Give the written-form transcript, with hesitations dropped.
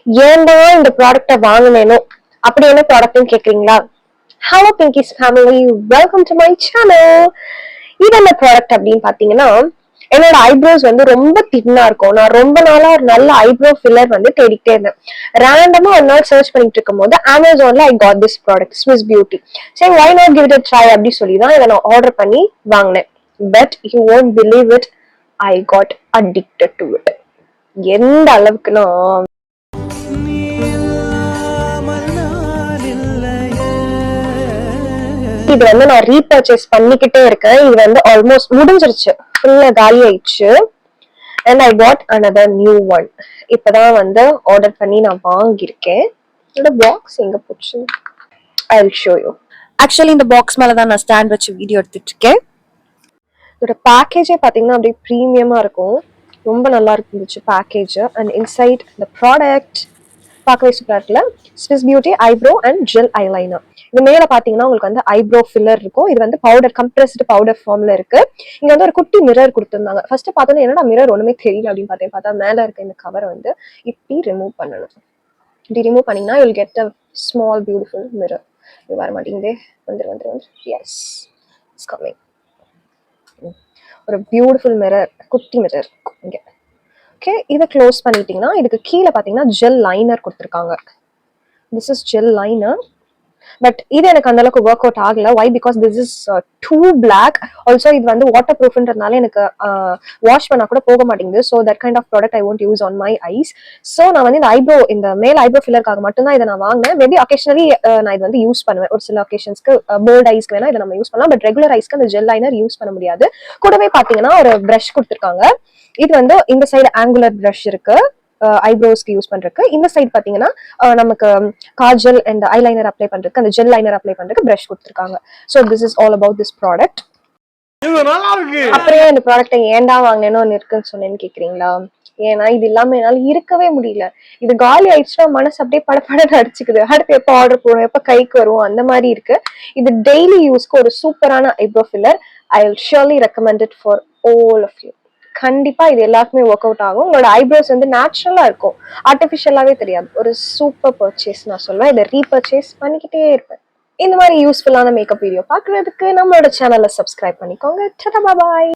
ஏன்டா இந்த ப்ராடக்ட வாங்கினேனோ அப்படி என்ன ப்ராடக்ட்னு கேக்குறீங்களா? Hello Pinky's family, welcome to my channel. இது என்ன ப்ராடக்ட் அப்படின்னு பாத்தீங்கன்னா, என்னோட ஐப்ரோஸ் வந்து ரொம்ப தின்னா இருக்கும். நான் ரொம்ப நாளா ஒரு நல்ல ஐப்ரோ ஃபில்லர் வந்து தேடிக்கிட்டே இருந்தேன். ரேண்டமா ஒரு நாள் சர்ச் பண்ணிட்டு இருக்கும் போது அமேசான்ல I got this product, Swiss Beauty. சரி, why not give it a try அப்படி சொல்லி தான் இதை நான் ஆர்டர் பண்ணி வாங்கினேன். But you won't believe it, I got addicted to it. எந்த அளவுக்குன்னா, இது வந்து நான் ரீபர்ச்சேஸ் பண்ணிக்கிட்டே இருக்கேன். இது வந்து ஆல்மோஸ்ட் முடிஞ்சிருச்சு, ஃபுல்லா காலி ஆயிடுச்சு. And I got another new one. இப்பதான் வந்து ஆர்டர் பண்ணி நான் வாங்கியிருக்கேன். இதோட பாக்ஸ் எங்க போச்சு? I will show you. Actually இந்த பாக்ஸ் மேல தான் நான் ஸ்டாண்ட் வச்சு வீடியோ எடுத்துட்டு இருக்கேன். இதோட பேக்கேஜே பாத்தீங்கன்னா அப்படியே ப்ரீமியமா இருக்கும். ரொம்ப நல்லா இருந்துச்சு பேக்கேஜ். அண்ட் இன்சைட் இந்த ப்ராடக்ட் பார்க்கவே சூப்பரா இருக்குல்ல. Swiss beauty eyebrow and gel eyeliner. இது மேல பாத்தீங்கன்னா உங்களுக்கு வந்து ஐப்ரோ ஃபில்லர் இருக்கும். இது வந்து பவுடர், கம்ப்ரஸ்டு பவுடர் ஃபார்ம்ல இருக்கு. இங்க வந்து ஒரு குட்டி மிரர் கொடுத்துருந்தாங்க. ஃபர்ஸ்ட் பார்த்தோன்னா என்னடா மிரர் ஒண்ணுமே தெரியல அப்படின்னு பார்த்தா மேல இருக்க இந்த கவரை வந்து இப்படி ரிமூவ் பண்ணணும். இப்படி ரிமூவ் பண்ணீங்கன்னா you'll get a small beautiful mirror. இது வர மாட்டேங்குதே, வந்து எஸ், இட்ஸ் கமிங். ஒரு பியூட்டிஃபுல் மிரர், குட்டி மிரர் இங்க. ஓகே, இதை க்ளோஸ் பண்ணிட்டீங்கன்னா இதுக்கு கீழே பார்த்தீங்கன்னா ஜெல் லைனர் கொடுத்துருக்காங்க. This is gel liner. But இது எனக்கு அந்த அளவுக்கு ஒர்க் அவுட் ஆகல. Why? Because this is too black. Also இது வந்து வாட்டர் ப்ரூஃப்ன்றதுனால எனக்கு வாஷ் பண்ணா கூட போக மாட்டேங்குது. So that kind of product I won't use on my eyes. So நான் வந்து இந்த ஐப்ரோ, இந்த மேல் ஐப்ரோ ஃபில்லருக்காக மட்டும்தான் இதை நான் வாங்கினேன். மேபி அக்கேஷனலி நான் இது வந்து யூஸ் பண்ணுவேன். ஒரு சில அக்கேஷன்ஸ்க்கு போல்ட் ஐஸ்க்கு வேணா இதை நம்ம யூஸ் பண்ணலாம். பட் ரெகுலர் ஐஸ்க்கு அந்த ஜெல் லைனர் யூஸ் பண்ண முடியாது. கூடவே பார்த்தீங்கன்னா ஒரு ப்ரஷ் கொடுத்துருக்காங்க. இது வந்து இந்த சைடு ஆங்குலர் ப்ரஷ் இருக்கு ஐப்ரோஸ்க்கு யூஸ் பண்றதுக்கு. இந்த சைடு பாத்தீங்கன்னா நமக்கு காஜல் அண்ட் ஐலைனர் அப்ளை பண்றதுக்கு, அந்த ஜெல் லைனர் அப்ளை பண்றதுக்கு பிரஷ் கொடுத்துருக்காங்க. So this is all about this product. அப்படியே இந்த ப்ராடக்ட் ஏன்டா வாங்கினேன்னு இருக்குன்னு சொன்னேன்னு கேக்குறீங்களா? ஏன்னா இது இல்லாம என்னால இருக்கவே முடியல. இது காலி ஆயிடுச்சுன்னா மனசு அப்படியே படப்படன்னு அடிச்சுக்குது. அடுத்து எப்போ ஆர்டர் போடும், எப்போ கைக்கு வரும், அந்த மாதிரி இருக்கு. இது டெய்லி யூஸ்க்கு ஒரு சூப்பரான eyebrow filler. I will surely recommend it for all of you. கண்டிப்பா இது எல்லாருக்குமே ஒர்க் அவுட் ஆகும். உங்களோட ஐப்ரோஸ் வந்து நேச்சுரலா இருக்கும், ஆர்டிபிஷியலாவே தெரியாது. ஒரு சூப்பர் பர்ச்சேஸ் நான் சொல்லுவேன். இதை ரீபர்ச்சேஸ் பண்ணிக்கிட்டே இருப்பேன். இந்த மாதிரி யூஸ்ஃபுல்லான மேக்கப் வீடியோ பார்க்கறதுக்கு நம்மளோட சேனலை சப்ஸ்கிரைப் பண்ணிக்கோங்க. டாடா, பாய்.